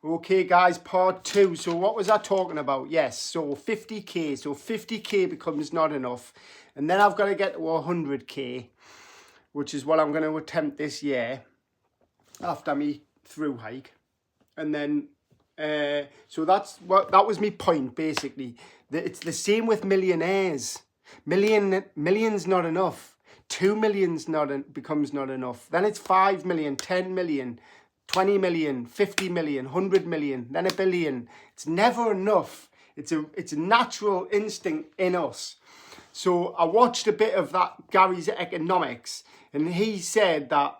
Okay, guys, part 2. So what was I talking about? Yes, so 50k. So 50k becomes not enough. And then I've got to get to 100k, which is what I'm going to attempt this year after me through hike. And then, so that was my point, basically. It's the same with millionaires. Millions not enough. 2 million's becomes not enough. Then it's 5 million, 10 million, 20 million, 50 million, 100 million, then a billion. It's never enough. It's a natural instinct in us. So I watched a bit of that Gary's Economics, and he said that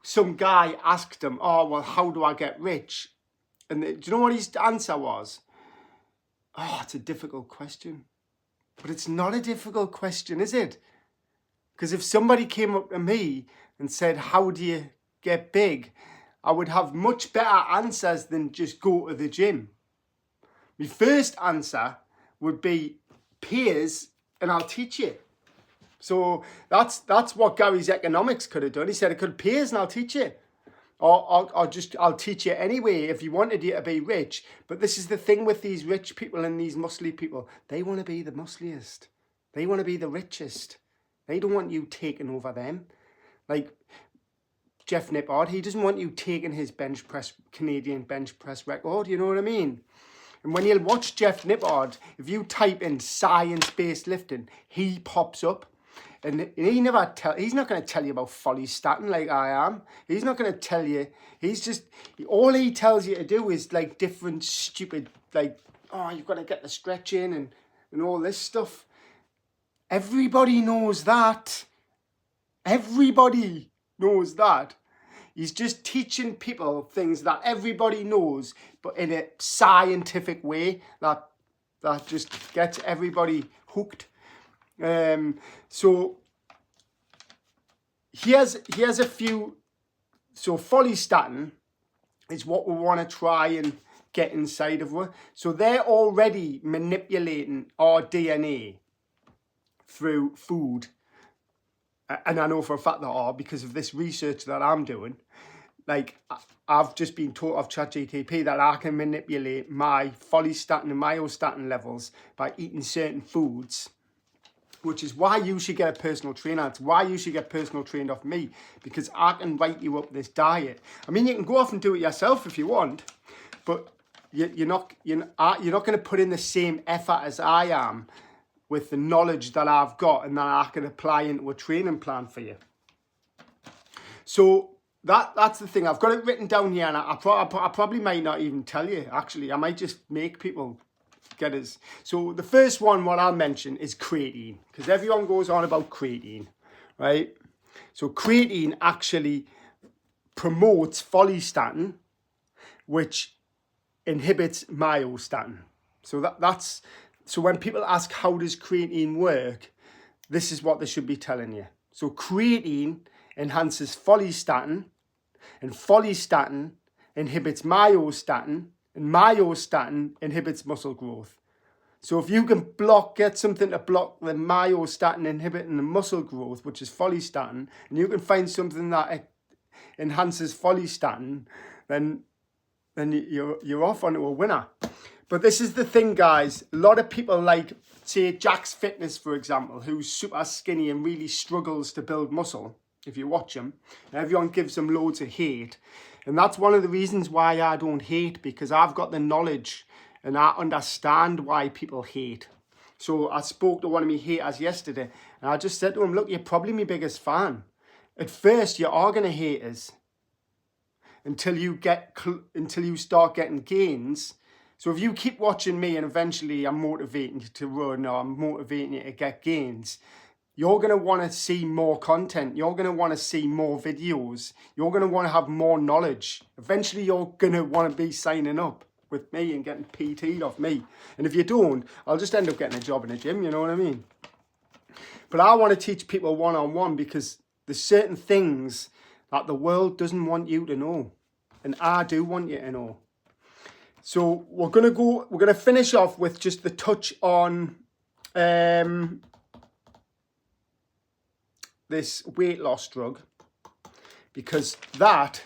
some guy asked him, oh, well, how do I get rich? And do you know what his answer was? Oh, it's a difficult question. But it's not a difficult question, is it? Because if somebody came up to me and said, how do you get big? I would have much better answers than just go to the gym. My first answer would be peers, and I'll teach you. So that's what Gary's Economics could have done. He said it could peers and I'll teach you. Or I'll teach you anyway if you wanted you to be rich. But this is the thing with these rich people and these muscly people. They want to be the muscliest. They want to be the richest. They don't want you taking over them. Like Jeff Nippard, he doesn't want you taking his Canadian bench press record, you know what I mean? And when you watch Jeff Nippard, if you type in science-based lifting, he pops up. And he's not going to tell you about follistatin like I am. He's not going to tell you. All he tells you to do is like different stupid, like, oh, you've got to get the stretch in and all this stuff. Everybody knows that. Everybody knows that. He's just teaching people things that everybody knows, but in a scientific way that just gets everybody hooked. So here's a few. So follistatin is what we want to try and get inside of us. So they're already manipulating our DNA through food. And I know for a fact they are because of this research that I'm doing. Like, I've just been taught off ChatGPT that I can manipulate my follistatin and myostatin levels by eating certain foods, which is why you should get a personal trainer. It's why you should get personal trained off me, because I can write you up this diet. I mean, you can go off and do it yourself if you want, but you're not going to put in the same effort as I am with the knowledge that I've got and that I can apply into a training plan for you. So that's the thing. I've got it written down here, and I probably might not even tell you, actually. I might just make people get us. So the first one, what I'll mention, is creatine, because everyone goes on about creatine, right? So creatine actually promotes follistatin, which inhibits myostatin. So when people ask how does creatine work, this is what they should be telling you. So creatine enhances follistatin, and follistatin inhibits myostatin, and myostatin inhibits muscle growth. So if you can get something to block the myostatin inhibiting the muscle growth, which is follistatin, and you can find something that enhances follistatin, then you're off onto a winner. But this is the thing, guys. A lot of people, like, say, Jack's Fitness, for example, who's super skinny and really struggles to build muscle. If you watch him, everyone gives him loads of hate. And that's one of the reasons why I don't hate, because I've got the knowledge and I understand why people hate. So I spoke to one of my haters yesterday, and I just said to him, look, you're probably my biggest fan. At first, you are going to hate us until you start getting gains. So if you keep watching me and eventually I'm motivating you to run, or I'm motivating you to get gains, you're going to want to see more content. You're going to want to see more videos. You're going to want to have more knowledge. Eventually, you're going to want to be signing up with me and getting PT'd off me. And if you don't, I'll just end up getting a job in a gym, you know what I mean? But I want to teach people one-on-one, because there's certain things that the world doesn't want you to know. And I do want you to know. So we're going to finish off with just the touch on this weight loss drug, because that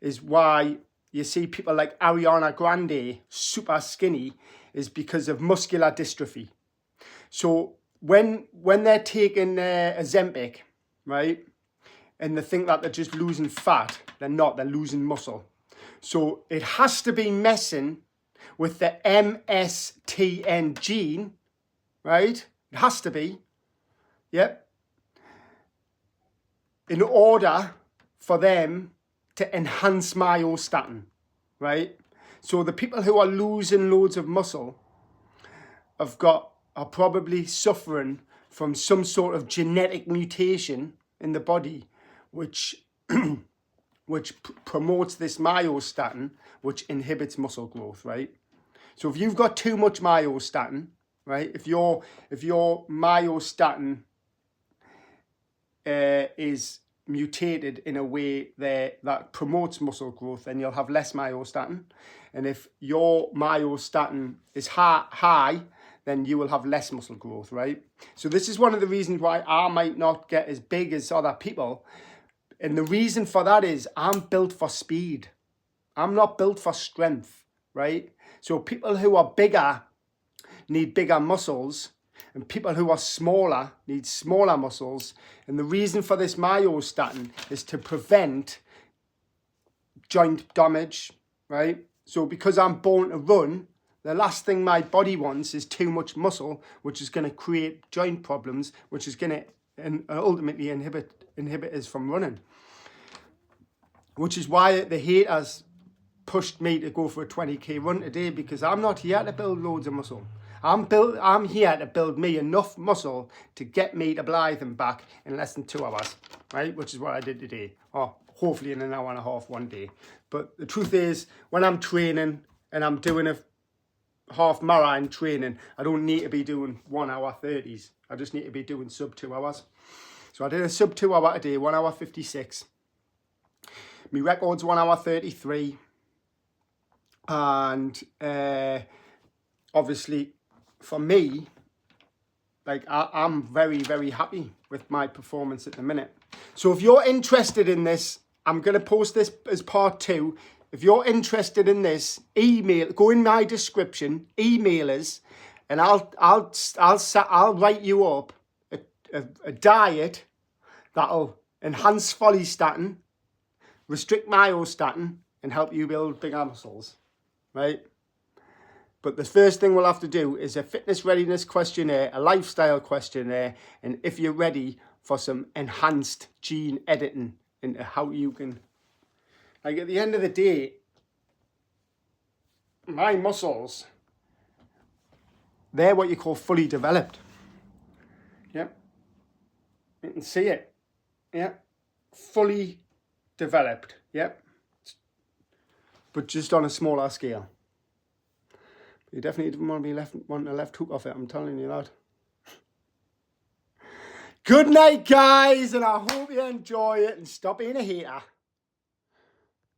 is why you see people like Ariana Grande, super skinny, is because of muscular dystrophy. So when they're taking Ozempic, right, and they think that they're just losing fat, they're not, they're losing muscle. So it has to be messing with the myostatin gene, right? It has to be, yep, in order for them to enhance myostatin, right? So the people who are losing loads of muscle are probably suffering from some sort of genetic mutation in the body, which promotes this myostatin, which inhibits muscle growth, right? So if you've got too much myostatin, right? If your myostatin is mutated in a way that promotes muscle growth, then you'll have less myostatin. And if your myostatin is high, then you will have less muscle growth, right? So this is one of the reasons why I might not get as big as other people. And the reason for that is I'm built for speed. I'm not built for strength, right? So people who are bigger need bigger muscles, and people who are smaller need smaller muscles. And the reason for this myostatin is to prevent joint damage, right? So because I'm born to run, the last thing my body wants is too much muscle, which is going to create joint problems, which is going to ultimately inhibit us from running. Which is why the haters pushed me to go for a 20k run today, because I'm not here to build loads of muscle. I'm here to build me enough muscle to get me to Blythe and back in less than 2 hours, right? Which is what I did today, or hopefully in an hour and a half one day. But the truth is, when I'm training and I'm doing a half marathon training, I don't need to be doing 1 hour 30s. I just need to be doing sub 2 hours. So I did a sub 2 hour today, 1 hour 56. My record's 1 hour 33. And obviously for me, like I'm very, very happy with my performance at the minute. So if you're interested in this, I'm going to post this as part 2. If you're interested in this, go in my description, email us, and I'll write you up a diet that'll enhance follistatin, restrict myostatin, and help you build bigger muscles, right? But the first thing we'll have to do is a fitness readiness questionnaire, a lifestyle questionnaire, and if you're ready for some enhanced gene editing into how you can, like at the end of the day, my muscles, they're what you call fully developed. Yep. You can see it. Yep. Fully developed. Yep. But just on a smaller scale. You definitely didn't want a left hook off it, I'm telling you that. Good night, guys, and I hope you enjoy it and stop being a hater.